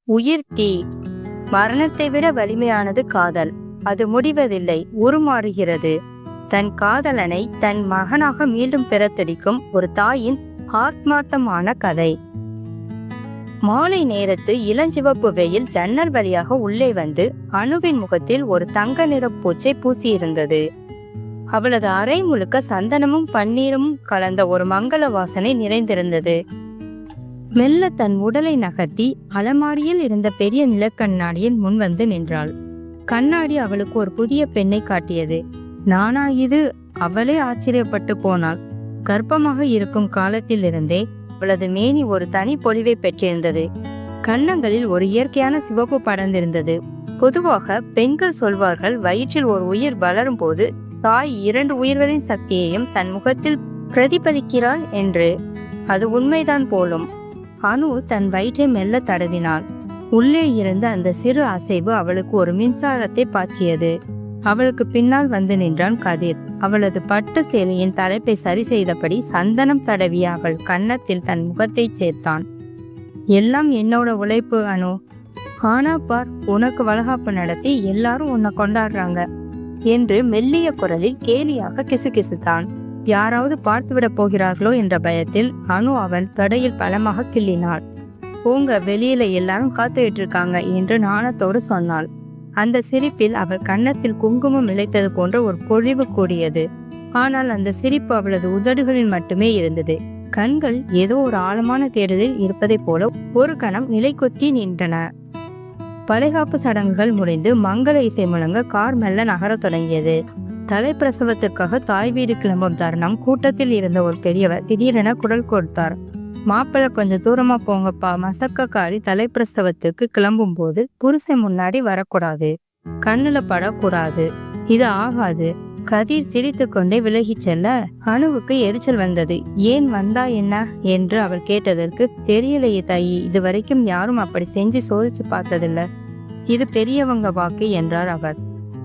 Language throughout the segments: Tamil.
உயிர் தீ. மரணத்தை விட வலிமையானது காதல். அது முடிவதில்லை, உருமாறுகிறது. தன் காதலனை தன் மகனாக மீண்டும் பிறத்தெடுக்கும் ஒரு தாயின் ஆத்மார்த்தமான கதை. மாலை நேரத்து இளஞ்சிவப்பு வெயில் ஜன்னல் வழியாக உள்ளே வந்து அணுவின் முகத்தில் ஒரு தங்க நிற பூச்சை பூசியிருந்தது. அவளது அறை முழுக்க சந்தனமும் பன்னீரும் கலந்த ஒரு மங்கள வாசனை நிறைந்திருந்தது. மெல்ல தன் உடலை நகர்த்தி அலமாரியில் இருந்த பெரிய நிலக்கண்ணாடியின் முன் வந்து நின்றாள். கண்ணாடி அவளுக்கு ஒரு புதிய பெண்ணை காட்டியது. நானா இது? அவளே ஆச்சரியப்பட்டு போனாள். கர்ப்பமாக இருக்கும் காலத்திலிருந்தே அவளது மேனி ஒரு தனி பொலிவை பெற்றிருந்தது. கன்னங்களில் ஒரு இயற்கையான சிவப்பு படர்ந்திருந்தது. பொதுவாக பெண்கள் சொல்வார்கள், வயிற்றில் ஒரு உயிர் வளரும் போது தாய் 2 உயிர்களின் சக்தியையும் தன் முகத்தில் பிரதிபலிக்கிறாள் என்று. அது உண்மைதான் போலும். அனு தன் வயிற்றை மெல்ல தடவினாள். உள்ளே இருந்த அந்த சிறு அசைவு அவளுக்கு ஒரு மின்சாரத்தை பாய்ச்சியது. அவளுக்கு பின்னால் வந்து நின்றான் கதிர். அவளது பட்டு சேலையின் தலைப்பை சரி செய்தபடி சந்தனம் தடவிய அவள் கன்னத்தில் தன் முகத்தை சேர்த்தான். எல்லாம் என்னோட உழைப்பு அனு. ஆனா பார், உனக்கு வளகாப்பு நடத்தி எல்லாரும் உன்னை கொண்டாடுறாங்க என்று மெல்லிய குரலில் கேலியாக கிசுகிசுத்தான். யாராவது பார்த்துவிட போகிறார்களோ என்ற பயத்தில் அனு அவன் தடையில் பலமாக கிள்ளினாள். போங்க, வெளியில எல்லாரும் காத்துக்கிட்டு இருக்காங்க என்று நாணத்தோடு சொன்னாள். அந்த சிரிப்பில் அவள் கன்னத்தில் குங்குமம் இழைத்தது போன்ற ஒரு பொழிவு கூடியது. ஆனால் அந்த சிரிப்பு அவளது உதடுகளில் மட்டுமே இருந்தது. கண்கள் ஏதோ ஒரு ஆழமான தேடலில் இருப்பதைப் போல ஒரு கணம் நிலை கொத்தி நின்றன. வளைகாப்பு சடங்குகள் முடிந்து மங்கள இசை முழங்க கார் மெல்ல நகரத் தொடங்கியது. தலைப்பிரசவத்திற்காக தாய் வீடு கிளம்பும் தருணம் கூட்டத்தில் இருந்த ஒரு பெரியவர் திடீரென குரல் கொடுத்தார். மாப்பிள்ளை கொஞ்சம் தூரமா போங்கப்பா, மசக்கக்காரி தலைப்பிரசவத்துக்கு கிளம்பும் போது புருஷன் முன்னாடி வரக்கூடாது, கண்ணுல படக்கூடாது, இது ஆகாது. கதிர் சிரித்து கொண்டே விலகி செல்ல அணுவுக்கு எரிச்சல் வந்தது. ஏன் வந்தா என்ன என்று அவள் கேட்டதற்கு, தெரியலையே தாயி, இது வரைக்கும் யாரும் அப்படி செஞ்சு சோதிச்சு பார்த்ததில்ல, இது பெரியவங்க வாக்கு என்றார் அவர்.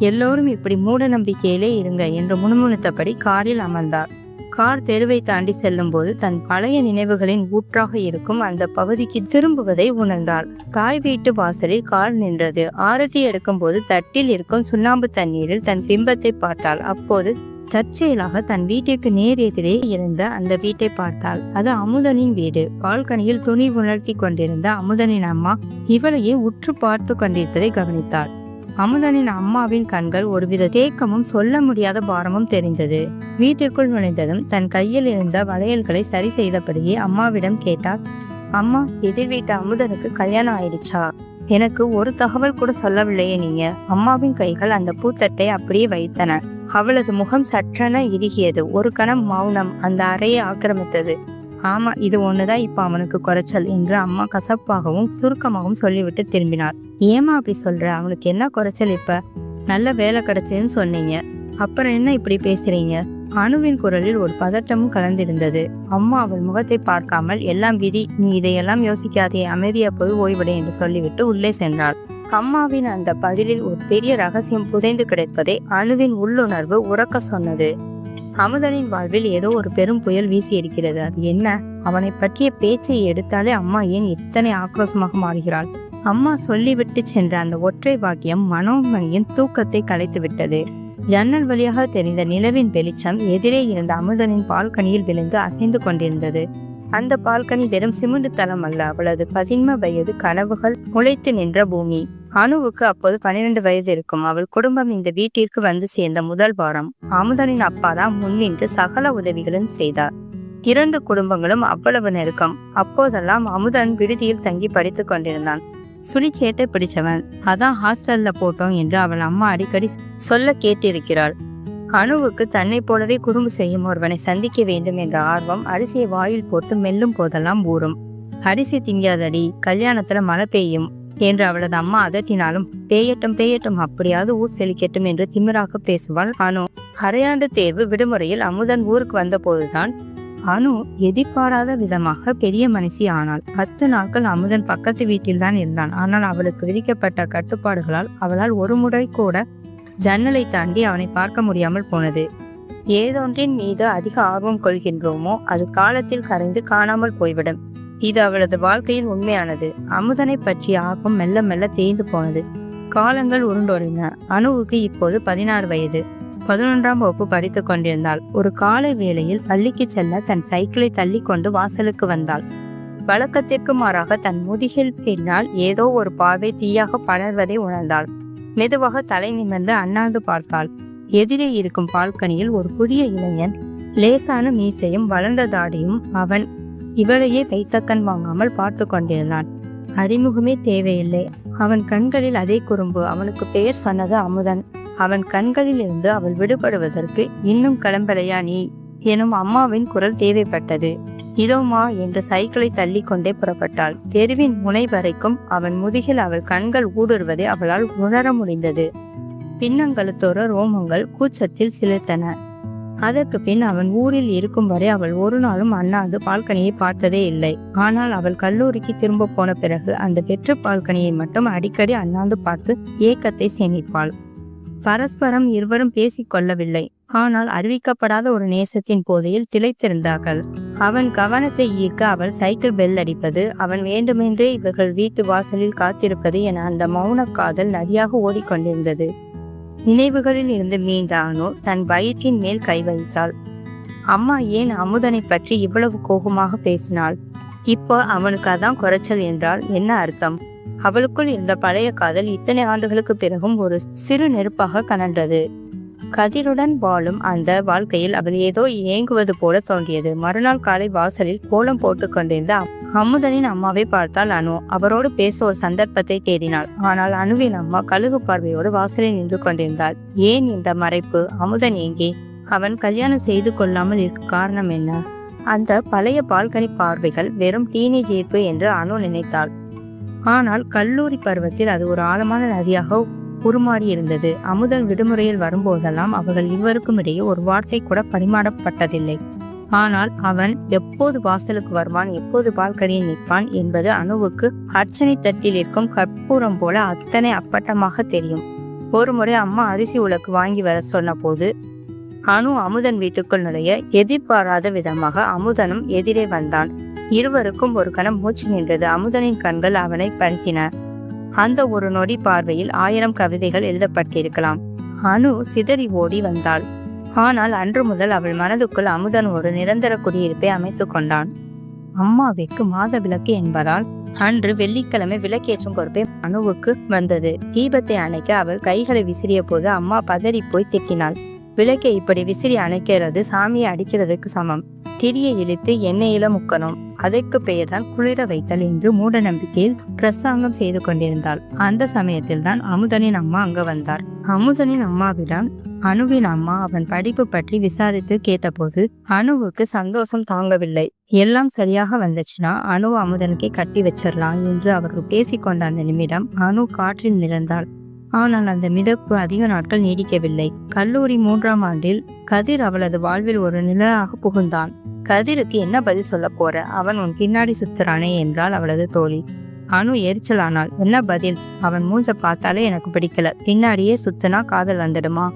எல்லோரும் இப்படி மூட நம்பிக்கையிலே இருங்க என்று முணுமுணுத்தபடி காரில் அமர்ந்தார். கார் தெருவை தாண்டி செல்லும் போது தன் பழைய நினைவுகளின் ஊற்றாக இருக்கும் அந்த பகுதிக்கு திரும்புவதை உணர்ந்தாள். தாய் வீட்டு வாசலில் கார் நின்றது. ஆரத்தி எடுக்கும் போது தட்டில் இருக்கும் சுண்ணாம்பு தண்ணீரில் தன் பிம்பத்தை பார்த்தாள். அப்போது தற்செயலாக தன் வீட்டிற்கு நேர் எதிரே இருந்த அந்த வீட்டை பார்த்தாள். அது அமுதனின் வீடு. பால்கனியில் துணி உணர்த்தி கொண்டிருந்த அமுதனின் அம்மா இவளையே உற்று பார்த்து கொண்டிருப்பதை கவனித்தாள். அமுதனின் அம்மாவின் கண்கள் ஒருவித தேக்கமும் சொல்ல முடியாத பாரமும் தெரிந்தது. வீட்டிற்குள் நுழைந்ததும் தன் கையில் இருந்த வளையல்களை சரி செய்தபடியே அம்மாவிடம் கேட்டாள். அம்மா, எதிர் வீட்டு அமுதனுக்கு கல்யாணம் ஆயிடுச்சா? எனக்கு ஒரு தகவல் கூட சொல்லவில்லையே நீங்க. அம்மாவின் கைகள் அந்த பூத்தட்டை அப்படியே வைத்தன. அவளது முகம் சற்றென இறுகியது. ஒரு கணம் மௌனம் அந்த அறையை ஆக்கிரமித்தது. ஆமா, இது ஒண்ணுதான் இப்ப அவனுக்கு குறைச்சல் என்று அம்மா கசப்பாகவும் சுருக்கமாகவும் சொல்லிவிட்டு திரும்பினார். ஏமா அப்படி சொல்ற? அவனுக்கு என்ன குறைச்சல்? இப்ப நல்ல வேலை கிடைச்சதுன்னு சொன்னீங்க, அப்புறம் என்ன இப்படி பேசுறீங்க? அணுவின் குரலில் ஒரு பதட்டமும் கலந்திருந்தது. அம்மா அவள் முகத்தை பார்க்காமல், எல்லாம் விதி, நீ இதையெல்லாம் யோசிக்காதே, அமைதியா போய் ஓய்விடு என்று சொல்லிவிட்டு உள்ளே சென்றாள். அம்மாவின் அந்த பதிலில் ஒரு பெரிய ரகசியம் புதைந்து கிடைப்பதை அணுவின் உள்ளுணர்வு உறக்க சொன்னது. அமுதனின் வாழ்வில் ஏதோ ஒரு பெரும் புயல் வீசி இருக்கிறது. அது என்ன? அவனை பற்றிய பேச்சை எடுத்தாலே அம்மா ஏன் இத்தனை ஆக்ரோஷமாக மாறுகிறாள்? அம்மா சொல்லிவிட்டு சென்ற அந்த ஒற்றை வாக்கியம் மனோன்மணியின் தூக்கத்தை கலைத்து விட்டது. ஜன்னல் வழியாக தெரிந்த நிலவின் வெளிச்சம் எதிரே இருந்த அமுதனின் பால்கனியில் விழுந்து அசைந்து கொண்டிருந்தது. அந்த பால்கனி வெறும் சிமெண்ட் தளம் அல்ல, அவளது 15 வயது கனவுகள் முளைத்து நின்ற பூமி. அணுவுக்கு அப்போது 12 வயது இருக்கும். அவள் குடும்பம் இந்த வீட்டிற்கு வந்து சேர்ந்த முதல் வாரம் அமுதனின் அப்பா தான் முன்னின்று சகல உதவிகளும் செய்தார். 2 குடும்பங்களும் அவ்வளவு நெருக்கம். அப்போதெல்லாம் அமுதன் விடுதியில் தங்கி படித்து கொண்டிருந்தான். சுழிச்சேட்டை பிடிச்சவன், அதான் ஹாஸ்டல்ல போட்டோம் என்று அவள் அம்மா அடிக்கடி சொல்ல கேட்டிருக்கிறாள். அணுவுக்கு தன்னை போலவே குறும்பு செய்யும் ஒருவனை சந்திக்க வேண்டும் என்ற ஆர்வம் அரிசியை வாயில் போட்டு மெல்லும் போதெல்லாம் ஊறும். அரிசி திங்காதடி, கல்யாணத்துல மழை பெய்யும் என்று அவளது அம்மா அதட்டினாலும், பேயட்டும் பேயட்டும், அப்படியாவது ஊர் செழிக்கட்டும் என்று திமிராக பேசுவாள் அனு. அரையாண்டு தேர்வு விடுமுறையில் அமுதன் ஊருக்கு வந்த போதுதான் அனு எதிர்பாராத விதமாக பெரிய மனுஷி ஆனாள். 10 நாட்கள் அமுதன் பக்கத்து வீட்டில் தான் இருந்தான். ஆனால் அவளுக்கு விதிக்கப்பட்ட கட்டுப்பாடுகளால் அவளால் ஒரு முறை கூட ஜன்னலை தாண்டி அவனை பார்க்க முடியாமல் போனது. ஏதொன்றின் மீது அதிக ஆர்வம் கொள்கின்றோமோ அது காலத்தில் கரைந்து காணாமல் போய்விடும். இது அவளது வாழ்க்கையில் உண்மையானது. அமுதனை பற்றிய ஆர்வம் மெல்ல மெல்ல தேய்ந்து போனது. காலங்கள் உருண்டோடின. அனுவுக்கு இப்போது 16 வயது. 11ஆம் வகுப்பு படித்துக் கொண்டிருந்தாள். ஒரு காலை வேளையில் பள்ளிக்கு செல்ல தன் சைக்கிளை தள்ளி கொண்டு வாசலுக்கு வந்தாள். வழக்கத்திற்கு மாறாக தன் முதுகில் பின்னால் ஏதோ ஒரு பார்வை தீயாக படர்வதை உணர்ந்தாள். மெதுவாக தலை நிமிர்ந்து அண்ணாந்து பார்த்தாள். எதிரே இருக்கும் பால்கனியில் ஒரு புதிய இளைஞன், லேசான மீசையும் வளர்ந்த தாடியும், அவன் இவளையே வைத்தக்கண் வாங்காமல் பார்த்து கொண்டிருந்தான். அறிமுகமே தேவையில்லை. அவன் கண்களில் அதே குறும்பு. அவனுக்கு பெயர் சொன்னது அமுதன். அவன் கண்களில் இருந்து அவள் விடுபடுவதற்கு இன்னும் கிளம்பலையா நீ எனும் அம்மாவின் குரல் தேவைப்பட்டது. இதோமா என்று சைக்கிளை தள்ளி கொண்டே புறப்பட்டாள். தெருவின் முனை வரைக்கும் அவன் முதுகில் அவள் கண்கள் ஊடுருவதை அவளால் உணர முடிந்தது. பின்னங்களுத்தோர ரோமங்கள் கூச்சத்தில் சிலிர்த்தன. அதற்கு பின் அவன் ஊரில் இருக்கும் வரை அவள் ஒரு நாளும் அண்ணாந்து பால்கனியை பார்த்ததே இல்லை. ஆனால் அவள் கல்லூரிக்கு திரும்ப போன பிறகு அந்த வெற்று பால்கனியை மட்டும் அடிக்கடி அண்ணாந்து பார்த்து ஏக்கத்தை சேமிப்பாள். பரஸ்பரம் இருவரும் பேசிக் கொள்ளவில்லை. ஆனால் அறிவிக்கப்படாத ஒரு நேசத்தின் போதையில் திளைத்திருந்தார்கள். அவன் கவனத்தை ஈர்க்க அவள் சைக்கிள் பெல் அடிப்பது, அவன் வேண்டுமென்றே இவர்கள் வீட்டு வாசலில் காத்திருப்பது என அந்த மௌன காதல் நதியாக ஓடிக்கொண்டிருந்தது. நினைவுகளில் இருந்து மீண்ட அனு தன் வயிற்றின் மேல் கை வைத்தாள். அம்மா ஏன் அமுதனை பற்றி இவ்வளவு கோபமாக பேசினாள்? இப்போ அவனுக்கு அதான் குறைச்சல் என்றால் என்ன அர்த்தம்? அவளுக்குள் இருந்த பழைய காதல் இத்தனை ஆண்டுகளுக்கு பிறகும் ஒரு சிறு நெருப்பாக கனன்றது. கதிருடன் வாழும் அந்த வாழ்க்கையில் அவள் ஏதோ ஏங்குவது போல தோன்றியது. மறுநாள் காலை வாசலில் கோலம் போட்டு கொண்டிருந்த அமுதனின் அம்மாவை பார்த்தாள் அனு. அவரோடு பேச ஒரு சந்தர்ப்பத்தை தேடினாள். ஆனால் அனுவின் அம்மா கழுகு பார்வையோடு வாசலில் நின்று கொண்டிருந்தாள். ஏன் இந்த மறைப்பு? அமுதன் எங்கே? அவன் கல்யாணம் செய்து கொள்ளாமல் இருக்க காரணம் என்ன? அந்த பழைய பால்கனி பார்வைகள் வெறும் டீனேஜ் ஈர்ப்பு என்று அனு நினைத்தாள். ஆனால் கல்லூரி பருவத்தில் அது ஒரு ஆழமான நதியாக உருமாறி இருந்தது. அமுதன் விடுமுறையில் வரும்போதெல்லாம் அவர்கள் இருவருக்கும் இடையே ஒரு வார்த்தை கூட பரிமாறப்பட்டதில்லை. ஆனால் அவன் எப்போது வாசலுக்கு வருவான், எப்போது பால்கனியில் நிற்பான் என்பது அனுவுக்கு அர்ச்சனை தட்டில் இருக்கும் கற்பூரம் போல அத்தனை அப்பட்டமாக தெரியும். ஒரு முறை அம்மா அரிசி உலக்கு வாங்கி வர சொன்ன போது அனு அமுதன் வீட்டுக்குள் நுழைய எதிர்பாராத விதமாக அமுதனும் எதிரே வந்தான். இருவருக்கும் ஒரு கணம் மூச்சு நின்றது. அமுதனின் கண்கள் அவனை பருகின. அந்த ஒரு நொடி பார்வையில் 1000 கவிதைகள் எழுதப்பட்டிருக்கலாம். அனு சிதறி ஓடி வந்தாள். ஆனால் அன்று முதல் அவள் மனதுக்குள் அமுதன் ஒரு நிரந்தர குடியிருப்பை அமைத்து கொண்டான். அம்மாவிற்கு மாத விளக்கு என்பதால் அன்று வெள்ளிக்கிழமை விளக்கேற்றும் பொறுப்பை அனுவுக்கு வந்தது. தீபத்தை அணைக்க அவள் கைகளை விசிறிய போது அம்மா பதறி போய் திட்டினாள். விளக்கை இப்படி விசிறி அணைக்கிறது சாமியை அடிக்கிறதுக்கு சமம். திரியை இழுத்து எண்ணெயில முக்கணும். அதற்கு பெயர்தான் குளிர வைத்தல் என்று மூட நம்பிக்கையில் பிரசாங்கம் செய்து கொண்டிருந்தாள். அந்த சமயத்தில் தான் அமுதனின் அம்மா அங்க வந்தார். அமுதனின் அம்மாவிடம் அனுவின் அம்மா அவன் படிப்பு பற்றி விசாரித்து கேட்டபோது அனுவுக்கு சந்தோஷம் தாங்கவில்லை. எல்லாம் சரியாக வந்துச்சுன்னா அனு அமுதனுக்கே கட்டி வச்சிடலாம் என்று அவர்கள் பேசிக்கொண்ட அந்த நிமிடம் அனு காற்றில் மிதந்தாள். ஆனால் அந்த மிதப்பு அதிக நாட்கள் நீடிக்கவில்லை. கல்லூரி 3ஆம் ஆண்டில் கதிர் அவளது வாழ்வில் ஒரு நிழலாக புகுந்தான். கதிருக்கு என்ன பதில் சொல்ல போற? அவன் உன் பின்னாடி சுத்துறானே என்றாள் அவளது தோழி. அனு எரிச்சலானாள். என்ன பதில்? அவன் மூஞ்ச பார்த்தாலே எனக்கு பிடிக்கல. பின்னாடியே சுத்துனா காதல் வந்துடுமா?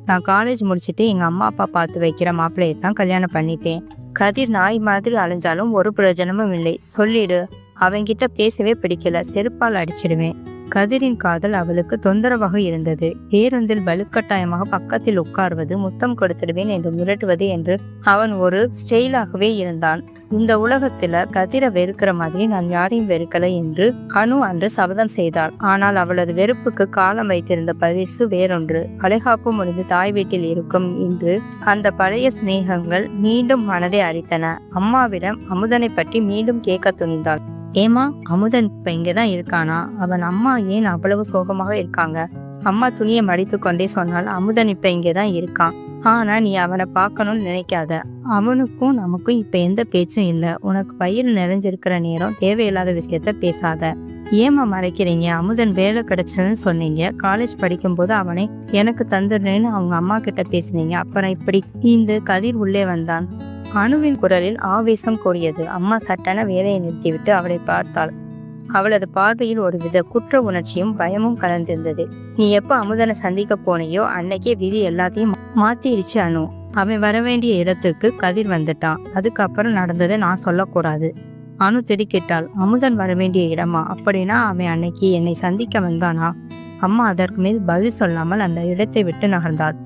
நான் காலேஜ் முடிச்சுட்டு எங்க அம்மா அப்பா பார்த்து வைக்கிற மாப்பிள்ளையை தான் கல்யாணம் பண்ணிட்டேன். கதிர் நாய் மாதிரி அலைஞ்சாலும் ஒரு பிரயோஜனமும் இல்லை. சொல்லிடு. அவன்கிட்ட பேசவே பிடிக்கல. செருப்பால் அடிச்சிடுவேன். கதிரின் காதல் அவளுக்கு தொந்தரவாக இருந்தது. பேருந்தில் வலுக்கட்டாயமாக பக்கத்தில் உட்கார்வது, முத்தம் கொடுத்துடுவேன் என்று மிரட்டுவது என்று அவன் ஒரு ஸ்டைலாகவே இருந்தான். இந்த உலகத்துல கதிரை வெறுக்கிற மாதிரி நான் யாரையும் வெறுக்கல என்று அனு அன்று சபதம் செய்தாள். ஆனால் அவளது வெறுப்புக்கு காலம் வைத்திருந்த பரிசு வேறொன்று. அலைகாப்பு முடிந்து தாய் வீட்டில் இருக்கும் இன்று அந்த பழைய சிநேகங்கள் மீண்டும் மனதை அரித்தன. அம்மாவிடம் அமுதனை பற்றி மீண்டும் கேட்க துணிந்தாள். ஏமா, அமுதன் இப்ப இங்கதான் இருக்கானா? அவன் அம்மா ஏன் அவ்வளவு சோகமாக இருக்காங்க? அம்மா துணியை மடித்து கொண்டே சொன்னால், அமுதன் இப்ப இங்கதான் இருக்கான். ஆனா நீ அவனை பார்க்கணும்னு நினைக்காத. அவனுக்கும் நமக்கும் இப்ப எந்த பேச்சும் இல்லை. உனக்கு வயிறு நிறைஞ்சிருக்கிற நேரம் தேவையில்லாத விஷயத்த பேசாத. ஏமா மறைக்கிறீங்க? அமுதன் வேலை கிடைச்சதுன்னு சொன்னீங்க. காலேஜ் படிக்கும் போது அவனை எனக்கு தந்துடுறேன்னு அவங்க அம்மா கிட்ட பேசினீங்க. அப்புறம் இப்படி இந்த கதிர் உள்ளே வந்தான். அனுவின் குரலில் ஆவேசம் கூடியது. அம்மா சட்டென வேலையை நிறுத்திவிட்டு அவளை பார்த்தாள். அவளது பார்வையில் ஒரு வித குற்ற உணர்ச்சியும் பயமும் கலந்திருந்தது. நீ எப்ப அமுதனை சந்திக்க போனையோ அன்னைக்கே விதி எல்லாத்தையும் மாத்திடுச்சு அனு. அவன் வரவேண்டிய இடத்துக்கு கதிர் வந்துட்டான். அதுக்கப்புறம் நடந்ததை நான் சொல்லக்கூடாது. அனு திடுக்கிட்டாள். அமுதன் வரவேண்டிய இடமா? அப்படின்னா அவன் அன்னைக்கு என்னை சந்திக்க வந்தானா? அம்மா அதற்கு மேல் பதில் சொல்லாமல் அந்த இடத்தை விட்டு நகர்ந்தாள்.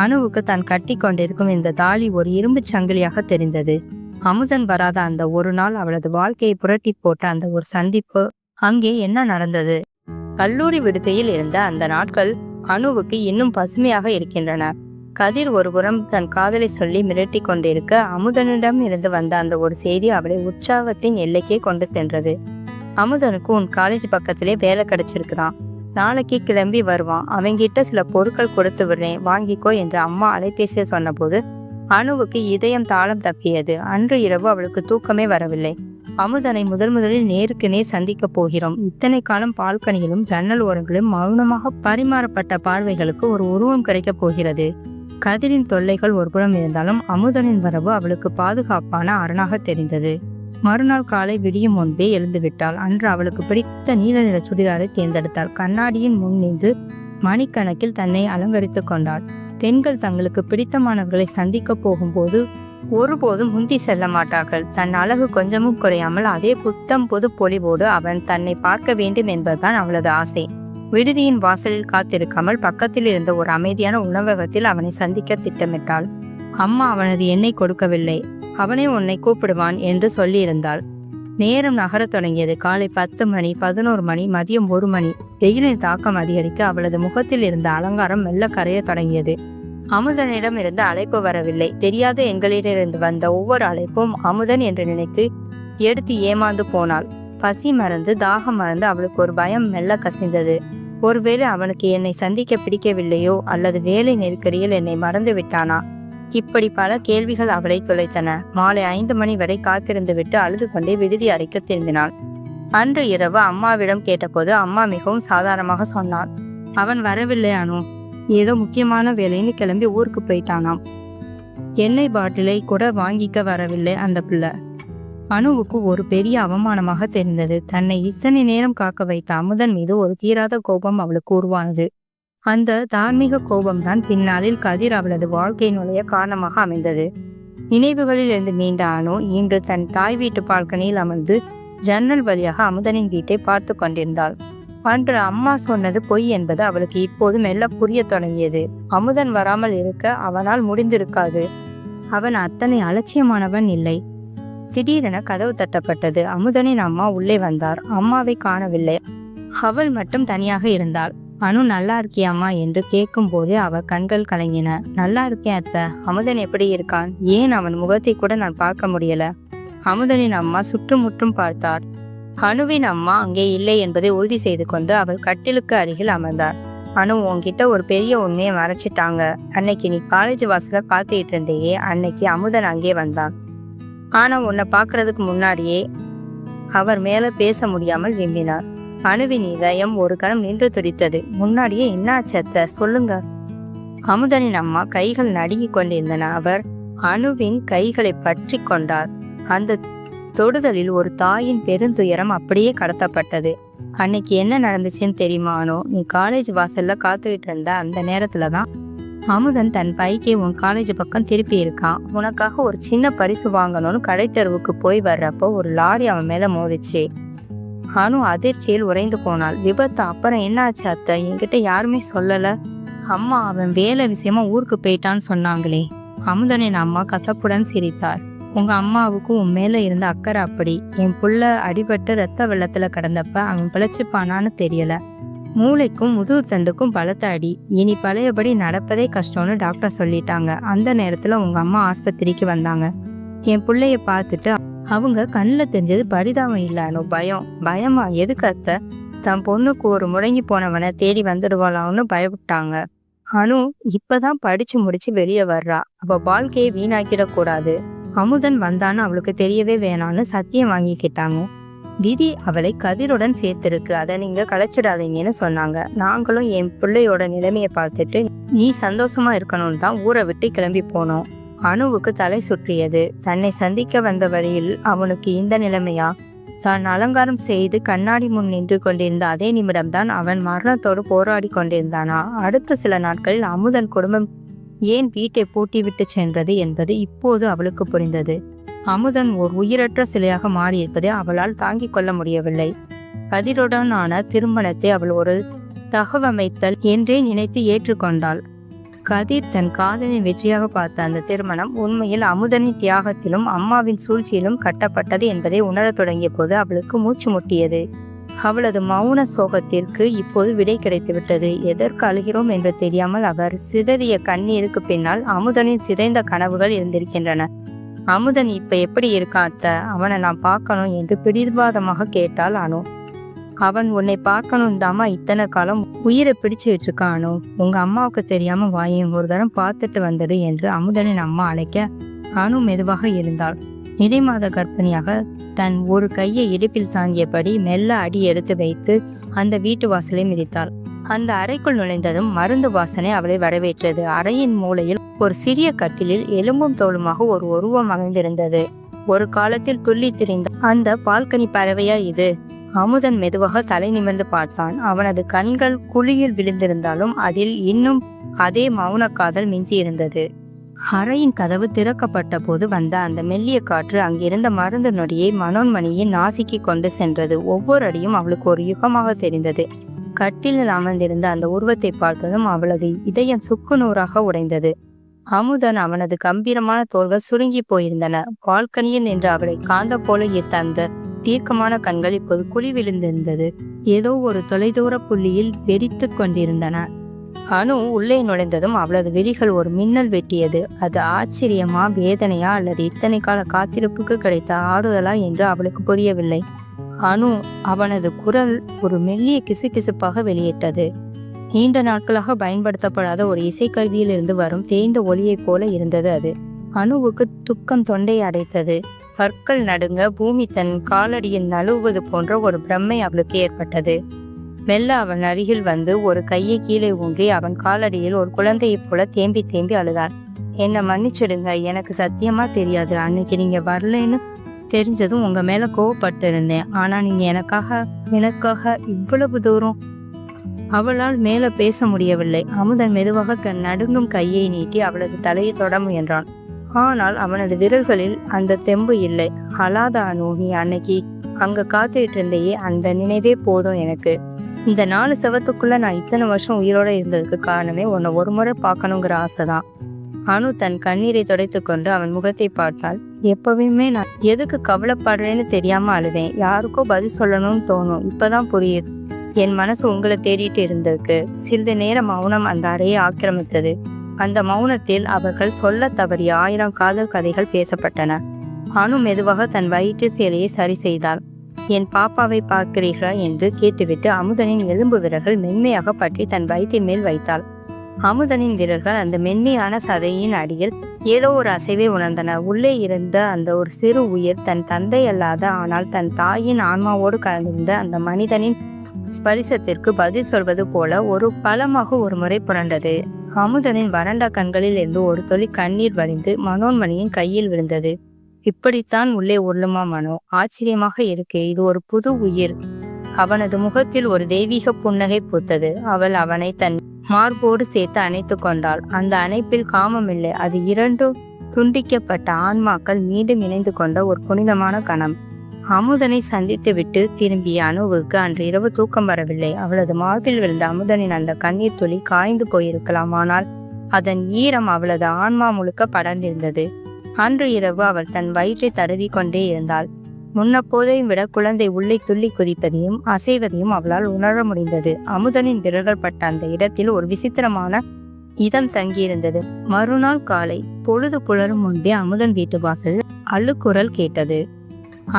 அனுவுக்கு தான் கட்டி கொண்டிருக்கும் இந்த தாலி ஒரு இரும்பு சங்கிலியாக தெரிந்தது. அமுதன் வராத அந்த ஒரு நாள், அவளது வாழ்க்கையை புரட்டி போட்ட அந்த ஒரு சந்திப்பு, அங்கே என்ன நடந்தது? கல்லூரி விடுதியில் இருந்த அந்த நாட்கள் அனுவுக்கு இன்னும் பசுமையாக இருக்கின்றன. கதிர் ஒருபுறம் தன் காதலை சொல்லி மிரட்டி கொண்டிருக்க, அமுதனிடம் இருந்து வந்த அந்த ஒரு செய்தி அவளை உற்சாகத்தின் எல்லைக்கே கொண்டு சென்றது. அமுதனுக்கு உன் காலேஜ் பக்கத்திலே வேலை கிடைச்சிருக்குதான், நாளைக்கு கிளம்பி வருவான், அவங்கிட்ட சில பொருட்கள் கொடுத்து விடுறேன், வாங்கிக்கோ என்று அம்மா அலைபேசியில் சொன்னபோது அனுவுக்கு இதயம் தாளம் தப்பியது. அன்று இரவு அவளுக்கு தூக்கமே வரவில்லை. அமுதனை முதலில் நேருக்கு நேர் சந்திக்க போகிறோம். இத்தனை காலம் பால்கனியிலும் ஜன்னல் ஓரங்களிலும் மௌனமாக பரிமாறப்பட்ட பார்வைகளுக்கு ஒரு உருவம் கிடைக்கப் போகிறது. கதிரின் தொல்லைகள் ஒருபுறம் இருந்தாலும் அமுதனின் வரவு அவளுக்கு பாதுகாப்பான அரணாக தெரிந்தது. மறுநாள் காலை விடியும் முன்பே எழுந்துவிட்டாள். அன்று அவளுக்கு பிடித்த நீல நிற சுடிதாரை தேர்ந்தெடுத்தாள். கண்ணாடியின் முன் நின்று மணிக்கணக்கில் தன்னை அலங்கரித்துக் கொண்டாள். பெண்கள் தங்களுக்கு பிடித்தமானவர்களை சந்திக்க போகும்போது ஒருபோதும் முந்தி செல்ல மாட்டார்கள். தன் அழகு கொஞ்சமும் குறையாமல் அதே புத்தம் புது பொலிவோடு அவன் தன்னை பார்க்க வேண்டும் என்பதுதான் அவளது ஆசை. விடுதியின் வாசலில் காத்திருக்காமல் பக்கத்தில் இருந்த ஒரு அமைதியான உணவகத்தில் அவனை சந்திக்க திட்டமிட்டாள். அம்மா அவனது எண்ணை கொடுக்கவில்லை. அவனே உன்னை கூப்பிடுவான் என்று சொல்லியிருந்தாள். நேரம் நகரத் தொடங்கியது. காலை 10 மணி, 11 மணி, மதியம் 1 மணி. வெயிலின் தாக்கம் அதிகரிக்க அவளது முகத்தில் இருந்த அலங்காரம் மெல்ல கரைய தொடங்கியது. அமுதனிடம் இருந்து அழைப்பு வரவில்லை. தெரியாத எங்களிடமிருந்து வந்த ஒவ்வொரு அழைப்பும் அமுதன் என்று நினைத்து எடுத்து ஏமாந்து போனாள். பசி மறந்து தாகம் மறந்து அவளுக்கு ஒரு பயம் மெல்ல கசிந்தது. ஒருவேளை அவனுக்கு என்னை சந்திக்க பிடிக்கவில்லையோ, அல்லது வேலை நெருக்கடியில் என்னை மறந்து விட்டானா? இப்படி பல கேள்விகள் அவளை துளைத்தன. மாலை 5 மணி வரை காத்திருந்து விட்டு அழுது கொண்டே விடுதி அறைக்கு திரும்பினாள். அன்று இரவு அம்மாவிடம் கேட்டபோது அம்மா மிகவும் சாதாரணமாக சொன்னாள், அவன் வரவில்லை அனு, ஏதோ முக்கியமான வேலைன்னு கிளம்பி ஊருக்கு போயிட்டானாம். எண்ணெய் பாட்டிலை கூட வாங்கிக்க வரவில்லை அந்த பிள்ளை. அனுவுக்கு ஒரு பெரிய அவமானமாக தெரிந்தது. தன்னை இத்தனை நேரம் காக்க வைத்த அமுதன் மீது ஒரு தீராத கோபம் அவளுக்கு உருவானது. அந்த தார்மீக கோபம்தான் பின்னாளில் கதிர் அவளது வாழ்க்கை நுழைய காரணமாக அமைந்தது. நினைவுகளில் இருந்து மீண்ட அனு இன்று தன் தாய் வீட்டு பால்கனியில் அமர்ந்து ஜன்னல் வழியாக அமுதனின் வீட்டை பார்த்து கொண்டிருந்தாள். அன்று அம்மா சொன்னது பொய் என்பது அவளுக்கு இப்போது மெல்ல புரிய தொடங்கியது. அமுதன் வராமல் இருக்க அவனால் முடிந்திருக்காது. அவன் அத்தனை அலட்சியமானவன் இல்லை. திடீரென கதவு தட்டப்பட்டது. அமுதனின் அம்மா உள்ளே வந்தார். அம்மாவை காணவில்லை. அவள் மட்டும் தனியாக இருந்தாள். அனு நல்லா இருக்கியாம்மா என்று கேட்கும் போதே அவ கண்கள் கலங்கின. நல்லா இருக்கேன் அத்தை. அமுதன் எப்படி இருக்கான்? ஏன் அவன் முகத்தை கூட நான் பார்க்க முடியல? அமுதனின் அம்மா சுற்றுமுற்றும் பார்த்தார். அனுவின் அம்மா அங்கே இல்லை என்பதை உறுதி செய்து கொண்டு அவள் கட்டிலுக்கு அருகில் அமர்ந்தார். அனு, உன்கிட்ட ஒரு பெரிய உண்மையை மறைச்சிட்டாங்க. அன்னைக்கு நீ காலேஜ் வாசல காத்துக்கிட்டு இருந்தேயே, அன்னைக்கு அமுதன் அங்கே வந்தான். ஆனா உன்னை பார்க்கறதுக்கு முன்னாடியே அவர் மேல பேச முடியாமல் விம்பினார். அனுவின் இதயம் ஒரு கணம் நின்று துடித்தது. முன்னாடியே என்ன ஆச்சு அத்தை, சொல்லுங்க. அமுதனின் அம்மா கைகள் நடுங்கிக் கொண்டிருந்தன. அவர் அனுவின் கைகளை பற்றி கொண்டார். அந்த தொடுதலில் ஒரு தாயின் பெருந்துயரம் அப்படியே கடத்தப்பட்டது. அன்னைக்கு என்ன நடந்துச்சுன்னு தெரியுமா அனு? நீ காலேஜ் வாசல்ல காத்துக்கிட்டு இருந்த அந்த நேரத்துலதான் அமுதன் தன் பைக்கை உன் காலேஜ் பக்கம் திருப்பி இருக்கான். உனக்காக ஒரு சின்ன பரிசு வாங்கணும்னு கடை தெருவுக்கு போய் வர்றப்போ ஒரு லாரி அவன் மேல மோதிச்சு. அனு அதிர்ச்சியில் உறைந்து போனாள். விபத்து அப்புறம் என்ன ஆச்சு அத்தை? என்கிட்ட யாருமே சொல்லல. அம்மா அவன் வேலை விஷயமா ஊருக்கு போயிட்டான்னு சொன்னாங்களே. அமுதனின் அம்மா கசப்புடன் சிரித்தார். உங்க அம்மாவுக்கும் உன் மேல இருந்த அக்கறை அப்படி. என் புள்ள அடிபட்டு ரத்த வெள்ளத்துல கிடந்தப்ப அவன் பிழைச்சுப்பானான்னு தெரியல. மூளைக்கும் முதுகு தண்டுக்கும் பலத்த அடி. இனி பழையபடி நடப்பதே கஷ்டம்னு டாக்டர் சொல்லிட்டாங்க. அந்த நேரத்துல உங்க அம்மா ஆஸ்பத்திரிக்கு வந்தாங்க. என் பிள்ளைய பார்த்துட்டு அவங்க கண்ணில் தெரிஞ்சது பரிதாபம் இல்லைன்னு பயம். பயமா? எதுக்கு அத்தை? தன் பொண்ணுக்கு ஒரு முடங்கி போனவனை தேடி வந்துடுவாளான்னு பயப்பட்டாங்க. அனு இப்பதான் படிச்சு முடிச்சு வெளியே வர்றா. அவ வாழ்க்கையை வீணாக்கிடக்கூடாது. அமுதன் வந்தான்னு அவளுக்கு தெரியவே வேணான்னு சத்தியம் வாங்கிக்கிட்டாங்க. விதி அவளை கதிருடன் சேர்த்திருக்கு, அதை நீங்க கலைச்சிடாதீங்கன்னு சொன்னாங்க. நாங்களும் என் பிள்ளையோட நிலைமையை பார்த்துட்டு நீ சந்தோஷமா இருக்கணும்னு தான் ஊரை விட்டு கிளம்பி போனோம். அனுவுக்கு தலை சுற்றியது. தன்னை சந்திக்க வந்த வழியில் அவனுக்கு இந்த நிலைமையா? தான் அலங்காரம் செய்து கண்ணாடி முன் நின்று கொண்டிருந்த அதே நிமிடம்தான் அவன் மரணத்தோடு போராடி கொண்டிருந்தானா? அடுத்த சில நாட்களில் அமுதன் குடும்பம் ஏன் வீட்டை பூட்டி விட்டு சென்றது என்பது இப்போது அவளுக்கு புரிந்தது. அமுதன் ஒரு உயிரற்ற சிலையாக மாறியிருப்பதை அவளால் தாங்கிக் கொள்ள முடியவில்லை. கதிருடனான திருமணத்தை அவள் ஒரு தகவமைத்தல் என்றே நினைத்து ஏற்றுக்கொண்டாள். கதிர் தன் காதலின் வெற்றியாக பார்த்த அந்த திருமணம் உண்மையில் அமுதனின் தியாகத்திலும் அம்மாவின் சூழ்ச்சியிலும் கட்டப்பட்டது என்பதை உணரத் தொடங்கிய போது அவளுக்கு மூச்சு முட்டியது. அவளது மௌன சோகத்திற்கு இப்போது விடை கிடைத்துவிட்டது. எதற்கு அழுகிறோம் என்று தெரியாமல் அவர் சிதறிய கண்ணீருக்கு பின்னால் அமுதனின் சிதைந்த கனவுகள் இருந்திருக்கின்றன. அமுதன் இப்ப எப்படி இருக்கான் அத்த? அவனை நான் பார்க்கணும் என்று பிடிவாதமாக கேட்டாள் அனு. அவன் உன்னை பார்க்கணும் தாமா இத்தனை காலம் உயிரை பிடிச்சுட்டு இருக்கானோ. உங்க அம்மாவுக்கு தெரியாம வாயேன், ஒரு தரம் பார்த்துட்டு வந்துடு என்று அமுதனின் அம்மா அழைக்க அனு மெதுவாக இருந்தாள். நிறைமாத கர்ப்பிணியாக தன் ஒரு கையை இடுப்பில் தாங்கியபடி மெல்ல அடி எடுத்து வைத்து அந்த வீட்டு வாசலை மிதித்தாள். அந்த அறைக்குள் நுழைந்ததும் மருந்து வாசனை அவளை வரவேற்றது. அறையின் மூலையில் ஒரு சிறிய கட்டிலில் எலும்பும் தோலுமாக ஒரு உருவம் அமைந்திருந்தது. ஒரு காலத்தில் துள்ளி திரிந்த அந்த பால்கனி பறவையா இது? அமுதன் மெதுவாக தலை நிமிர்ந்து பார்த்தான். அவனது கண்கள் குழியில் விழுந்திருந்தாலும் அதில் இன்னும் அதே மௌன காதல் மிஞ்சி இருந்தது. அறையின் கதவு திறக்கப்பட்ட போது வந்த அந்த மெல்லிய காற்று அங்கிருந்த மருந்து நொடியை மனோன்மணியை நாசிக்கி கொண்டு சென்றது. ஒவ்வொரு அடியும் அவளுக்கு ஒரு யுகமாக தெரிந்தது. கட்டிலில் அமர்ந்திருந்த அந்த உருவத்தை பார்த்ததும் அவளது இதயம் சுக்குநூறாக உடைந்தது. அமுதன் அவனது கம்பீரமான தோள்கள் சுருங்கி போயிருந்தன. பால்கனியில் நின்று அவளை காந்த போல ஈர்த்த அந்த தீர்க்கமான கண்கள் இப்போது குழி விழுந்திருந்தது. ஏதோ ஒரு தொலைதூர புள்ளியில் வெறித்து கொண்டிருந்தன. அனு உள்ளே நுழைந்ததும் அவளது விழிகள் ஒரு மின்னல் வெட்டியது. அது ஆச்சரியமா, வேதனையா, அல்லது இத்தனை கால காத்திருப்புக்கு கிடைத்த ஆறுதலா என்று அவளுக்கு புரியவில்லை. அனு அவனது குரல் ஒரு மெல்லிய கிசுகிசுப்பாக வெளியிட்டது. நீண்ட நாட்களாக பயன்படுத்தப்படாத ஒரு இசைக்கருவியில் இருந்து வரும் தேய்ந்த ஒளியைப் போல இருந்தது அது. அனுவுக்கு துக்கம் தொண்டை அடைத்தது. பற்கள் நடுங்க பூமி தன் காலடியில் நழுவுவது போன்ற ஒரு பிரம்மை அவளுக்கு ஏற்பட்டது. மெல்ல அவன் அருகில் வந்து ஒரு கையை கீழே ஊன்றி அவன் காலடியில் ஒரு குழந்தையைப் போல தேம்பி தேம்பி அழுதான். என்னை மன்னிச்சிடுங்க, எனக்கு சத்தியமா தெரியாது. அன்னைக்கு நீங்க வரலன்னு தெரிஞ்சதும் உங்க மேல கோவப்பட்டு இருந்தேன். ஆனா நீங்க எனக்காக இவ்வளவு தூரம். அவளால் மேல பேச முடியவில்லை. அமுதன் மெதுவாக நடுங்கும் கையை நீட்டி அவளது தலையை தொட முயன்றான். ஆனால் அவனது விரல்களில் அந்த தெம்பு இல்லை. அழாத அனு, நீ அன்னைக்கு அங்க காத்துட்டு இருந்தையே, அந்த நினைவே போதும் எனக்கு. இந்த 4 செவத்துக்குள்ள நான் இத்தனை வருஷம் உயிரோட இருந்ததுக்கு காரணமே உன்னை ஒரு முறை பார்க்கணுங்கிற ஆசைதான். அனு தன் கண்ணீரை துடைத்து கொண்டு அவன் முகத்தை பார்த்தாள். எப்பவுமே நான் எதுக்கு கவலைப்படுறேன்னு தெரியாம அழுவேன். யாருக்கோ பதில் சொல்லணும்னு தோணும். இப்பதான் புரியுது. என் மனசு உங்களை தேடிட்டு இருந்திருக்கு. சிறிது நேரம் மௌனம் அந்த அறையை ஆக்கிரமித்தது. அந்த மௌனத்தில் அவர்கள் சொல்ல தவறிய 1000 காதல் கதைகள் பேசப்பட்டன. அனு மெதுவாக தன் வயிற்று சேலையை சரி செய்தாள். என் பாப்பாவை பார்க்கிறீர்களா என்று கேட்டுவிட்டு அமுதனின் எலும்பு விரல்கள் மென்மையாக பற்றி தன் வயிற்றின் மேல் வைத்தாள். அமுதனின் விரல்கள் அந்த மென்மையான சதையின் அடியில் ஏதோ ஒரு அசைவை உணர்ந்தன. உள்ளே இருந்த அந்த ஒரு சிறு உயிர் தன் தந்தை அல்லாத ஆனால் தன் தாயின் ஆன்மாவோடு கலந்திருந்த அந்த மனிதனின் ஸ்பரிசத்திற்கு பதில் சொல்வது போல ஒரு பலமாக ஒரு முறை புரண்டது. அமுதனின் வறண்ட கண்களில் இருந்து ஒரு துளி கண்ணீர் வழிந்து மனோன்மணியின் கையில் விழுந்தது. இப்படித்தான் உள்ளே உள்ளுமா மனோ? ஆச்சரியமாக இருக்கே, இது ஒரு புது உயிர். அவனது முகத்தில் ஒரு தெய்வீக புன்னகை பூத்தது. அவள் அவனை தன் மார்போடு சேர்த்து அணைத்து கொண்டாள். அந்த அணைப்பில் காமமில்லை, அது 2 துண்டிக்கப்பட்ட ஆன்மாக்கள் மீண்டும் இணைந்து கொண்ட ஒரு புனிதமான கணம். அமுதனை சந்தித்து விட்டு திரும்பிய அனுவுக்கு அன்று இரவு தூக்கம் வரவில்லை. அவளது மார்பில் விழுந்த அமுதனின் அந்த கண்ணீர் துளி காய்ந்து போயிருக்கலாம், ஆனால் அதன் ஈரம் அவளது ஆன்மா முழுக்க படர்ந்திருந்தது. அன்று இரவு அவள் தன் வயிற்றை தடவி கொண்டே இருந்தாள். முன்னப்போதையும் விட குழந்தை உள்ளே துள்ளி குதிப்பதையும் அசைவதையும் அவளால் உணர முடிந்தது. அமுதனின் விரல்கள் பட்ட அந்த இடத்தில் ஒரு விசித்திரமான இதம் தங்கியிருந்தது. மறுநாள் காலை பொழுது புலரும் முன்பே அமுதன் வீட்டு வாசலில் அழுக்குரல் கேட்டது.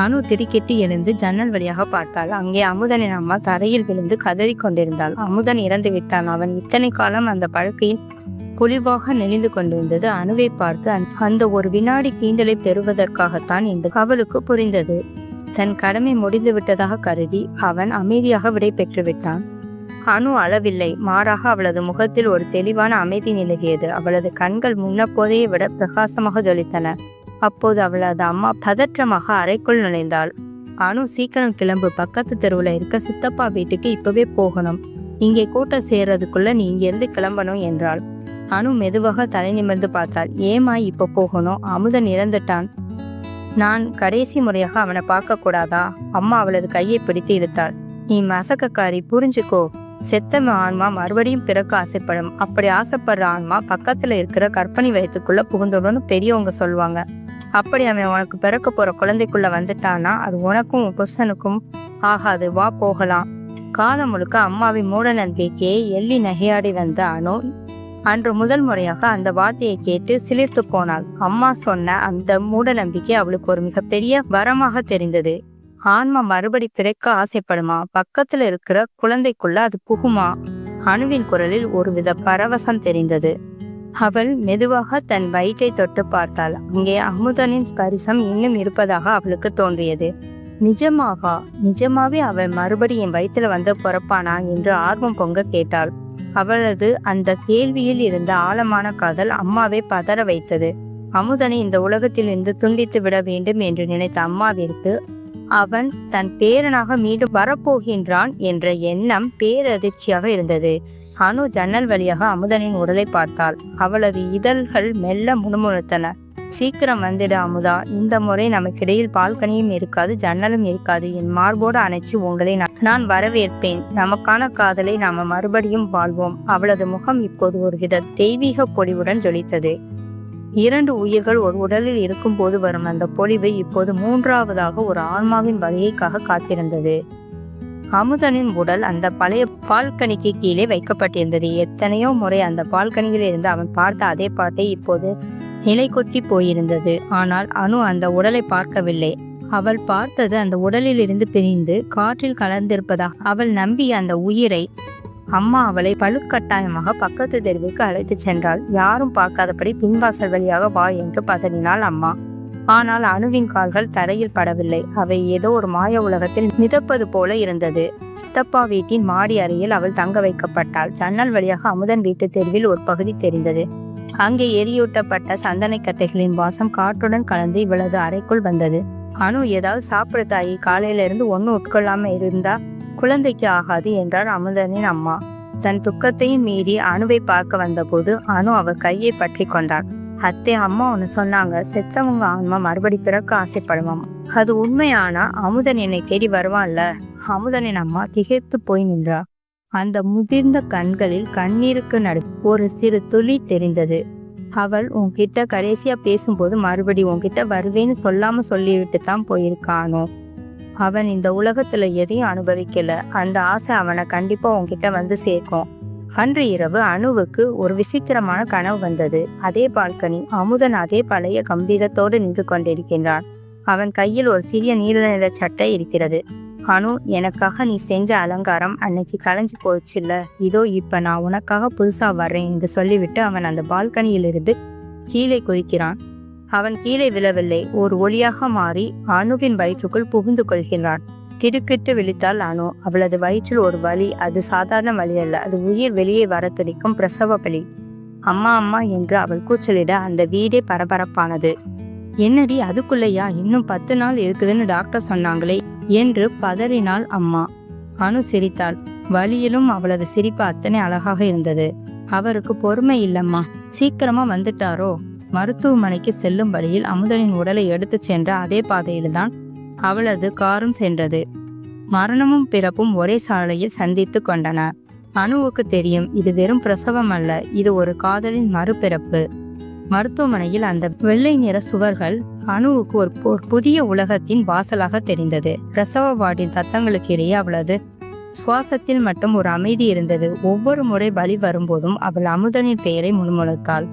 அனு திடுக்கிட்டு எழுந்து ஜன்னல் வழியாக பார்த்தாள். அங்கே அமுதனின் அம்மா தரையில் விழுந்து கதறி கொண்டிருந்தாள். அமுதன் இறந்து விட்டான். அவன் இத்தனை காலம் அந்த படுக்கையில் புலிவாக நெளிந்து கொண்டிருந்தது. அணுவை பார்த்து அந்த ஒரு வினாடி தீண்டலை பெறுவதற்காகத்தான் என்று அவளுக்கு புரிந்தது. தன் கடமை முடிந்து விட்டதாக கருதி அவன் அமைதியாக விடை பெற்று விட்டான். அனு அளவில்லை, மாறாக அவளது முகத்தில் ஒரு தெளிவான அமைதி நிலவியது. அவளது கண்கள் முன்னப்போதையை விட பிரகாசமாக ஜொலித்தன. அப்போது அவளது அம்மா பதற்றமாக அறைக்குள் நுழைந்தாள். அனு, சீக்கிரம் கிளம்பு, பக்கத்து தெருவுல இருக்க சித்தப்பா வீட்டுக்கு இப்பவே போகணும். இங்கே கூட்டம் சேர்றதுக்குள்ள நீ இங்கிருந்து கிளம்பணும் என்றாள். அனு மெதுவாக தலை நிமிர்ந்து பார்த்தாள். ஏமா இப்ப போகணும்? அமுதன் இறந்துட்டான். நான் கடைசி முறையாக அவனை பார்க்க கூடாதா? அம்மா அவளது கையை பிடித்து இழுத்தாள். நீ மசக்கக்காரி, புரிஞ்சுக்கோ. செத்த ஆன்மா மறுபடியும் பிறக்க ஆசைப்படும். அப்படி ஆசைப்படுற ஆன்மா பக்கத்துல இருக்கிற கற்பனை வயத்துக்குள்ள புகுந்துடன்னு பெரியவங்க சொல்லுவாங்க. அப்படி அவன் உனக்கு பிறக்க போற குழந்தைக்குள்ள வந்துட்டான்னா அது உனக்கும் உன் புருஷனுக்கும் ஆகாது. வா போகலாம். காலம் முழுக்க அம்மாவின் மூட நம்பிக்கையை எள்ளி நகையாடி வந்த அனு அன்று முதல் முறையாக அந்த வார்த்தையை கேட்டு சிலிர்த்து போனாள். அம்மா சொன்ன அந்த மூட நம்பிக்கை அவளுக்கு ஒரு மிகப்பெரிய வரமாக தெரிந்தது. ஆன்மா மறுபடி பிறக்க ஆசைப்படுமா? பக்கத்துல இருக்கிற குழந்தைக்குள்ள அது புகுமா? அணுவின் குரலில் ஒருவித பரவசம் தெரிந்தது. அவள் மெதுவாக தன் வயிற்றை தொட்டு பார்த்தாள். அங்கே அமுதனின் ஸ்பரிசம் இன்னும் இருப்பதாக அவளுக்கு தோன்றியது. நிஜமாவே அவள் மறுபடி என் வயிற்றுல வந்து பிறப்பானா என்று ஆர்வம் பொங்க கேட்டாள். அவளது அந்த கேள்வியில் இருந்த ஆழமான காதல் அம்மாவை பதற வைத்தது. அமுதனை இந்த உலகத்திலிருந்து துண்டித்து விட வேண்டும் என்று நினைத்த அம்மாவிற்கு அவன் தன் பேரனாக மீண்டும் வரப்போகின்றான் என்ற எண்ணம் பேரதிர்ச்சியாக இருந்தது. அனு ஜன்னல் வழியாக அமுதனின் உடலை பார்த்தாள். அவளது இதழ்கள் மெல்ல முணுமுணுத்தன. சீக்கிரம் வந்துடு அமுதா. இந்த முறை நமக்கிடையில் பால்கனியும் இருக்காது, ஜன்னலும் இருக்காது. என் மார்போடு அணைச்சு உங்களை நான் வரவேற்பேன். நமக்கான காதலை நாம மறுபடியும் வாழ்வோம். அவளது முகம் இப்போது ஒருவித தெய்வீக பொலிவுடன் ஜொலித்தது. 2 உயிர்கள் ஒரு உடலில் இருக்கும் போது வரும் அந்த பொலிவு இப்போது 3ஆவதாக ஒரு ஆன்மாவின் வருகைக்காக காத்திருந்தது. அமுதனின் உடல் அந்த பழைய பால்கனிக்கு கீழே வைக்கப்பட்டிருந்தது. எத்தனையோ முறை அந்த பால்கனியில் இருந்து அவன் பார்த்த அதே பாட்டை இப்போது நிலை கொத்தி போயிருந்தது. ஆனால் அனு அந்த உடலை பார்க்கவில்லை. அவள் பார்த்தது அந்த உடலில் இருந்து பிரிந்து காற்றில் கலந்திருப்பதாக அவள் நம்பிய அந்த உயிரை. அம்மா அவளை பழுக்கட்டாயமாக பக்கத்து தெருவுக்கு அழைத்து சென்றாள். யாரும் பார்க்காதபடி பின்வாசல் வழியாக வா என்று பதறினாள் அம்மா. ஆனால் அணுவின் கால்கள் தரையில் படவில்லை. அவை ஏதோ ஒரு மாய உலகத்தில் மிதப்பது போல இருந்தது. சித்தப்பா வீட்டின் மாடி அறையில் அவள் தங்க வைக்கப்பட்டாள். ஜன்னல் வழியாக அமுதன் வீட்டு தெருவில் ஒரு பகுதி தெரிந்தது. அங்கே எரியூட்டப்பட்ட சந்தன கட்டைகளின் வாசம் காற்றுடன் கலந்து இவளது அறைக்குள் வந்தது. அனு, ஏதாவது சாப்பிட தாயி, காலையில இருந்து ஒன்னும் உட்கொள்ளாம இருந்தா குழந்தைக்கு ஆகாது என்றார் அமுதனின் அம்மா. தன் துக்கத்தையும் மீறி அணுவை பார்க்க வந்தபோது அனு அவர் கையை பற்றி கொண்டாள். அத்தை, அம்மா ஒன்று சொன்னாங்க. செத்தவங்க ஆன்மா மறுபடி பிறக்க ஆசைப்படுவாம். அது உண்மையானா அமுதன் என்னை தேடி வருவான்ல? அமுதனின் அம்மா திகைத்து போய் நின்றா. அந்த முதிர்ந்த கண்களில் கண்ணீருக்கு நடு ஒரு சிறு துளி தெரிந்தது. அவள் உன்கிட்ட கடைசியா பேசும்போது மறுபடி உன்கிட்ட வருவேன்னு சொல்லாம சொல்லிவிட்டு தான் போயிருக்கானோ. அவன் இந்த உலகத்துல எதையும் அனுபவிக்கல. அந்த ஆசை அவனை கண்டிப்பா உன்கிட்ட வந்து சேர்க்கும். அன்று இரவு அணுவுக்கு ஒரு விசித்திரமான கனவு வந்தது. அதே பால்கனி, அமுதன் அதே பழைய கம்பீரத்தோடு நின்று கொண்டிருக்கின்றான். அவன் கையில் ஒரு சிறிய நீல நிற சட்டை இருக்கிறது. அனு, எனக்காக நீ செஞ்ச அலங்காரம் அன்னைக்கு கலைஞ்சு போச்சுல்ல, இதோ இப்ப நான் உனக்காக புதுசா வர்றேன் என்று சொல்லிவிட்டு அவன் அந்த பால்கனியிலிருந்து கீழே குதிக்கிறான். அவன் கீழே விழவில்லை. ஒரு ஒளியாக மாறி அணுவின் வயிற்றுக்குள் புகுந்து கொள்கிறான். திடுக்கிட்டு விழித்தாள் அனு. அவளது வயிற்றில் ஒரு வலி. அது சாதாரண வலி அல்ல. அது உயிர் வெளியே வர துடிக்கும் பிரசவ வலி. அம்மா அம்மா என்று அவள் கூச்சலிட அந்த வீடே பரபரப்பானது. என்னடி அதுக்குள்ளையா? இன்னும் 10 நாள் இருக்குதுன்னு டாக்டர் சொன்னாங்களே என்று பதறினாள் அம்மா. அனு சிரித்தாள். வலியிலும் அவளது சிரிப்பு அத்தனை அழகாக இருந்தது. அவருக்கு பொறுமை இல்லம்மா. சீக்கிரமா வந்துட்டாரோ? மருத்துவமனைக்கு செல்லும் வழியில் அமுதனின் உடலை எடுத்து சென்ற அதே பாதையில்தான் அவளது காரும் சென்றது. மரணமும் பிறப்பும் ஒரே சாலையில் சந்தித்து கொண்டன. அணுவுக்கு தெரியும், இது வெறும் பிரசவம் அல்ல, இது ஒரு காதலின் மறுபிறப்பு. மருத்துவமனையில் அந்த வெள்ளை நிற சுவர்கள் அணுவுக்கு ஒரு புதிய உலகத்தின் வாசலாக தெரிந்தது. பிரசவ வார்டின் சத்தங்களுக்கு இடையே அவளது சுவாசத்தில் மட்டும் ஒரு அமைதி இருந்தது. ஒவ்வொரு முறை வலி வரும்போதும் அவள் அமுதனின் பெயரை முணுமுணுத்தாள்.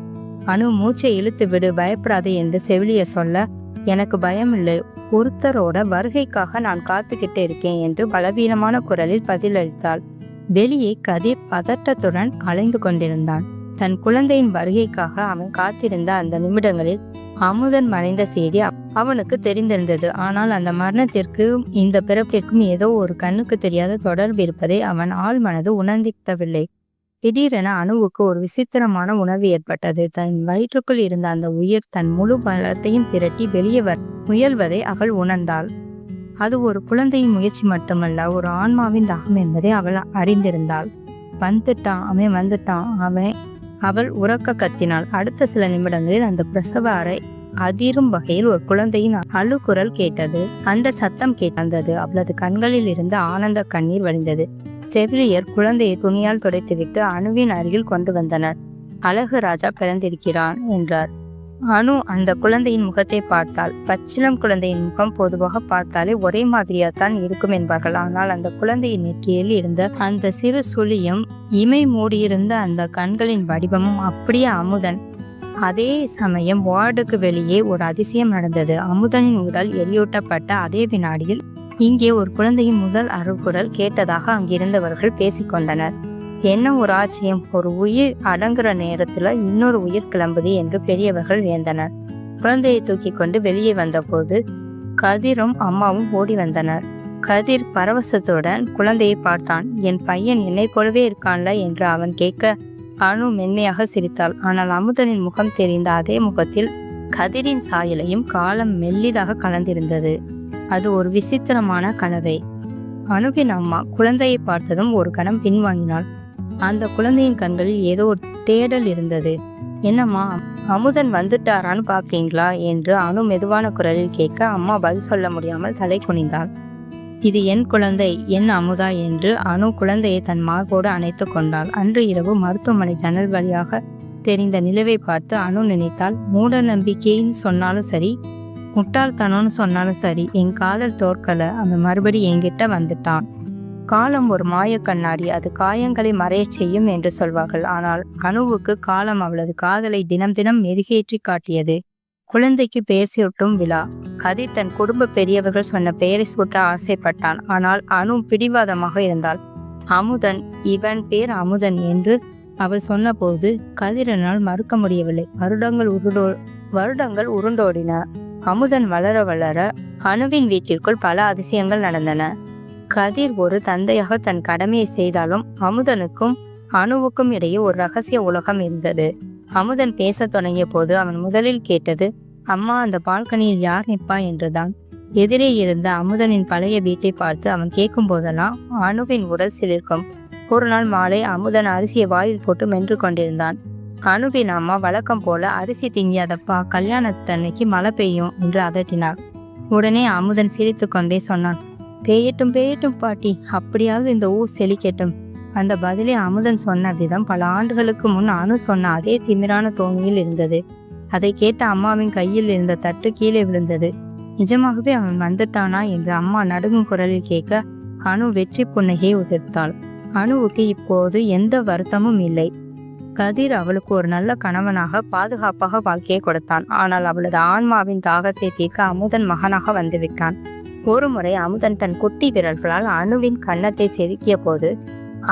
அனு, மூச்சை இழுத்து விடு, பயப்படாது என்று செவிலிய சொல்ல, எனக்கு பயம் இல்லை, ஒருத்தரோட வருகைக்காக நான் காத்துக்கிட்டு இருக்கேன் என்று பலவீனமான குரலில் பதிலளித்தாள். வெளியே கதிர் பதட்டத்துடன் அலைந்து கொண்டிருந்தான். தன் குழந்தையின் வருகைக்காக அவன் காத்திருந்த அந்த நிமிடங்களில் அமுதன் மறைந்த செய்தி அவனுக்கு தெரிந்திருந்தது. ஆனால் அந்த மரணத்திற்கும் இந்த பிறப்பிற்கும் ஏதோ ஒரு கண்ணுக்கு தெரியாத தொடர்பு இருப்பதை அவன் ஆள் மனது உணர்ந்திக்கவில்லை. திடீரென அணுவுக்கு ஒரு விசித்திரமான உணர்வு ஏற்பட்டது. தன் வயிற்றுக்குள் இருந்த அந்த உயிர் தன் முழு பலத்தையும் திரட்டி வெளியே முயல்வதை அவள் உணர்ந்தாள். அது ஒரு குழந்தையின் முயற்சி மட்டுமல்ல, ஒரு ஆன்மாவின் தாகம் என்பதை அவள் அறிந்திருந்தாள். அவன் வந்துட்டான். அவள் உறக்க கத்தினாள். அடுத்த சில நிமிடங்களில் அந்த பிரசவ அறை அதிரும் வகையில் ஒரு குழந்தையின் அழுகுரல் கேட்டது. அந்த சத்தம் கேட்டது. அவளது கண்களில் இருந்து ஆனந்த கண்ணீர் வழிந்தது. செவிலியர் குழந்தையை துணியால் துடைத்துவிட்டு அணுவின் அருகில் கொண்டு வந்தனர். அழகு ராஜா பிறந்திருக்கிறான் என்றார். அனு அந்த குழந்தையின் முகத்தை பார்த்தாள். பச்சிளம் குழந்தையின் முகம் பொதுவாக பார்த்தாலே ஒரே மாதிரியாத்தான் இருக்கும் என்பார்கள். ஆனால் அந்த குழந்தையின் நெற்றியில் இருந்த அந்த சிறு சுழியும் இமை மூடியிருந்த அந்த கண்களின் வடிவமும் அப்படியே அமுதன். அதே சமயம் வார்டுக்கு வெளியே ஒரு அதிசயம் நடந்தது. அமுதனின் உடல் எரியூட்டப்பட்ட அதே வினாடியில் இங்கே ஒரு குழந்தையின் முதல் அருகுரல் கேட்டதாக அங்கிருந்தவர்கள் பேசிக்கொண்டனர். என்ன ஒரு ஆச்சரியம்! ஒரு உயிர் அடங்குற நேரத்துல இன்னொரு உயிர் கிளம்புது என்று பெரியவர்கள் வியந்தனர். குழந்தையை தூக்கி கொண்டு வெளியே வந்தபோது கதிரும் அம்மாவும் ஓடி வந்தனர். கதிர் பரவசத்துடன் குழந்தையை பார்த்தான். என் பையன் என்னை போலவே இருக்கான்ல என்று அவன் கேட்க அனு மென்மையாக சிரித்தாள். ஆனால் அமுதனின் முகம் தெரிந்த அதே முகத்தில் கதிரின் சாயலையும் காலம் மெல்லிதாக கலந்திருந்தது. அது ஒரு விசித்திரமான கலவை. அனுவின் அம்மா குழந்தையை பார்த்ததும் ஒரு கணம் பின்வாங்கினாள். அந்த குழந்தையின் கண்களில் ஏதோ ஒரு தேடல் இருந்தது. என்னம்மா, அமுதன் வந்துட்டாரான்னு பாக்கீங்களா என்று அனு மெதுவான குரலில் கேட்க அம்மா பதில் சொல்ல முடியாமல் தலை குனிந்தாள். இது என் குழந்தை, என் அமுதா என்று அனு குழந்தையை தன் மார்போடு அணைத்து கொண்டாள். அன்று இரவு மருத்துவமனை ஜன்னல் வழியாக தெரிந்த நிலவை பார்த்து அனு நினைத்தாள், மூட நம்பிக்கைன்னு சொன்னாலும் சரி, முட்டாள்தனம்னு சொன்னாலும் சரி, என் காதல் தோற்கல. அவன் மறுபடி என்கிட்ட வந்துட்டான். காலம் ஒரு மாய கண்ணாடி, அது காயங்களை மறைய செய்யும் என்று சொல்வார்கள். ஆனால் அனுவுக்கு காலம் அவளது காதலை தினம் தினம் மெருகேற்றி காட்டியது. குழந்தைக்கு பெயர் சூட்டும் விழா. கதிர் தன் குடும்ப பெரியவர்கள் சொன்ன பெயரை சூட்ட ஆசைப்பட்டான். ஆனால் அனு பிடிவாதமாக இருந்தாள். அமுதன், இவன் பேர் அமுதன் என்று அவள் சொன்னபோது கதிரனால் மறுக்க முடியவில்லை. வருடங்கள் உருண்டோடின. அமுதன் வளர வளர அனுவின் வீட்டிற்குள் பல அதிசயங்கள் நடந்தன. கதிர் ஒரு தந்தையாக தன் கடமையை செய்தாலும் அமுதனுக்கும் அணுவுக்கும் இடையே ஒரு ரகசிய உலகம் இருந்தது. அமுதன் பேச தொடங்கிய போது அவன் முதலில் கேட்டது, அம்மா, அந்த பால்கனியில் யார் நிற்பா என்றுதான். எதிரே இருந்த அமுதனின் பழைய வீட்டை பார்த்து அவன் கேட்கும் போதெல்லாம் அணுவின் உடல் சிலிர்க்கும். ஒரு நாள் மாலை அமுதன் அரிசியை வாயில் போட்டு மென்று கொண்டிருந்தான். அணுவின் அம்மா வழக்கம் போல, அரிசி திங்கியாதப்பா, கல்யாணத்தன்னைக்கு மழை பெய்யும் என்று அதட்டினார். உடனே அமுதன் சிரித்து கொண்டே சொன்னான், பெய்யட்டும் பெய்யட்டும் பாட்டி, அப்படியாவது இந்த ஊர் செழிக்கட்டும். அந்த பதிலை அமுதன் சொன்ன விதம் பல ஆண்டுகளுக்கு முன் அனு சொன்ன அதே திமிரான தோணியில் இருந்தது. அதை கேட்ட அம்மாவின் கையில் இருந்த தட்டு கீழே விழுந்தது. நிஜமாகவே அவன் வந்துட்டானா என்று அம்மா நடுங்கும் குரலில் கேட்க அனு வெற்றி புன்னகையை உதிர்த்தாள். அனுவுக்கு இப்போது எந்த வருத்தமும் இல்லை. கதிர் அவளுக்கு ஒரு நல்ல கணவனாக பாதுகாப்பாக வாழ்க்கையை கொடுத்தான். ஆனால் அவளது ஆன்மாவின் தாகத்தை தீர்க்க அமுதன் மகனாக வந்துவிட்டான். ஒரு முறை அமுதன் தன் குட்டி விரல்களால் அணுவின் கன்னத்தை செதுக்கிய போது,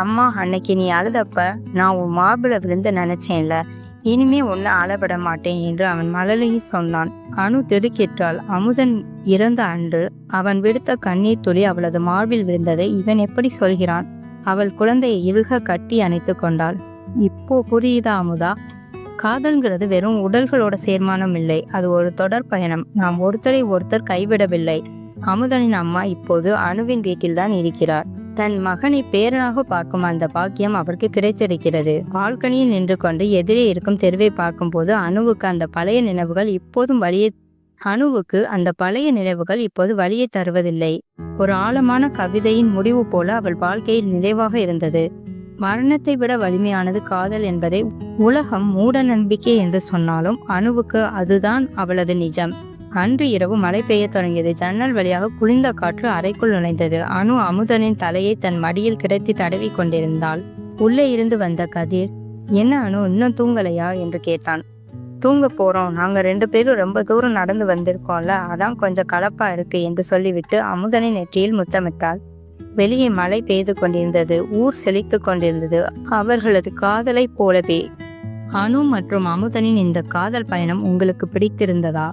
அம்மா, அன்னைக்கு நீ அழுதப்ப நான் உன் மார்பில விழுந்து நினைச்சேன்ல, இனிமே உன்னை அழவிட மாட்டேன் என்று அவன் மழலையை சொன்னான். அணு திடுக்கிட்டாள். அமுதன் இறந்த அன்று அவன் விடுத்த கண்ணீர் துளி அவளது மார்பில் விழுந்ததை இவன் எப்படி சொல்கிறான்? அவள் குழந்தையை இழுக கட்டி அணைத்து கொண்டாள். இப்போ புரியுதா அமுதா? காதல்கிறது வெறும் உடல்களோட சேர்மானம் இல்லை, அது ஒரு தொடர் பயணம். நாம் ஒருத்தரை ஒருத்தர் கைவிடவில்லை. அமுதனின் அம்மா இப்போது அணுவின் வீட்டில்தான் இருக்கிறார். தன் மகனை பேரனாக பார்க்கும் அந்த பாக்கியம் அவருக்கு கிடைத்திருக்கிறது. பால்கனியில் நின்று கொண்டு எதிரே இருக்கும் தெருவை பார்க்கும் போது அணுவுக்கு அந்த பழைய நினைவுகள் இப்போது வழியை தருவதில்லை. ஒரு ஆழமான கவிதையின் முடிவு போல அவள் வாழ்க்கையில் நிறைவாக இருந்தது. மரணத்தை விட வலிமையானது காதல் என்பதை உலகம் மூட நம்பிக்கை என்று சொன்னாலும் அணுவுக்கு அதுதான் அவளது நிஜம். அன்று இரவு மழை பெய்ய தொடங்கியது. ஜன்னல் வழியாக குளிர்ந்த காற்று அறைக்குள் நுழைந்தது. அணு அமுதனின் தலையை தன் மடியில் கிடத்தி தடவி கொண்டிருந்தாள். உள்ளே இருந்து வந்த கதிர், என்ன அணு, இன்னும் தூங்கலையா என்று கேட்டான். தூங்க போறோம், நாங்க 2 பேரும் ரொம்ப தூரம் நடந்து வந்திருக்கோம்ல, அதான் கொஞ்சம் கலப்பா இருக்கு என்று சொல்லிவிட்டு அமுதனின் நெற்றியில் முத்தமிட்டாள். வெளியே மழை பெய்து கொண்டிருந்தது. ஊர் செழித்து கொண்டிருந்தது அவர்களது காதலை போலவே. அணு மற்றும் அமுதனின் இந்த காதல் பயணம் உங்களுக்கு பிடித்திருந்ததா?